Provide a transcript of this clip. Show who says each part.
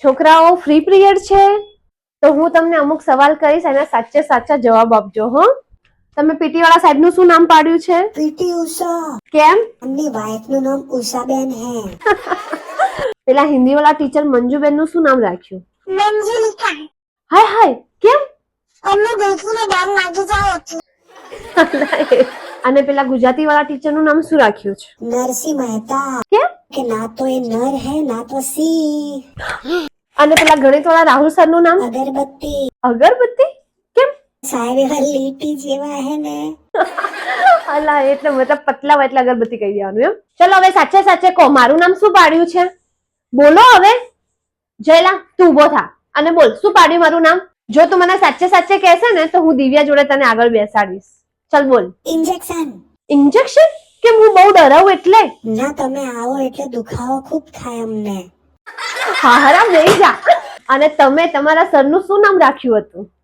Speaker 1: છોકરાઓ free period છે તો હું તમને અમુક સવાલ કરીશ, એના સાચે સાચા જવાબ આપજો. હો, તમે પીટી વાળા સાહેબ નું શું નામ પાડ્યું છે?
Speaker 2: પીટી ઉષા.
Speaker 1: કેમ?
Speaker 2: એમની વાઈફ નું નામ ઉષાબેન હે.
Speaker 1: પેલા હિન્દી વાળા ટીચર મંજુબેન નું શું નામ રાખ્યું?
Speaker 2: મંજુલિકા.
Speaker 1: હાય હાય, કેમ?
Speaker 2: એમને દેખીને ડર લાગી જાય એટલે.
Speaker 1: અને પેલા ગુજરાતી વાળા ટીચર નું નામ શું રાખ્યું છે?
Speaker 2: નરસિંહ મહેતા.
Speaker 1: કેમ?
Speaker 2: કે ના તો એ નર હે ના તો સિંહ.
Speaker 1: અને પેલા ગણિત વાળા રાહુલ સર નું નામ?
Speaker 2: અગરબત્તી.
Speaker 1: અગરબત્તી? કેમ?
Speaker 2: સાહેબ એવા લીટી જેવા હે ને.
Speaker 1: અલા, એટલે મતલબ પતલા હોય એટલે અગરબત્તી કહી દેવાનું એમ. ચલો હવે સાચે સાચે કહો, મારું નામ શું પાડ્યું છે? બોલો હવે. જયલા, તું ઉભો થા અને બોલ, શું પાડ્યું મારું નામ? જો તું મને સાચે સાચે કહેશે ને તો હું દિવ્યા જોડે તને આગળ બેસાડીશ. ચલ બોલ.
Speaker 2: ઇન્જેક્શન.
Speaker 1: ઇન્જેક્શન? કેમ, હું બહુ ડરાવું એટલે?
Speaker 2: ના, તમે આવો એટલે દુખાવો ખૂબ થાય અમને.
Speaker 1: હા, હરામ બેહી જા. અને તમે તમારા સરનું શું નામ રાખ્યું હતું?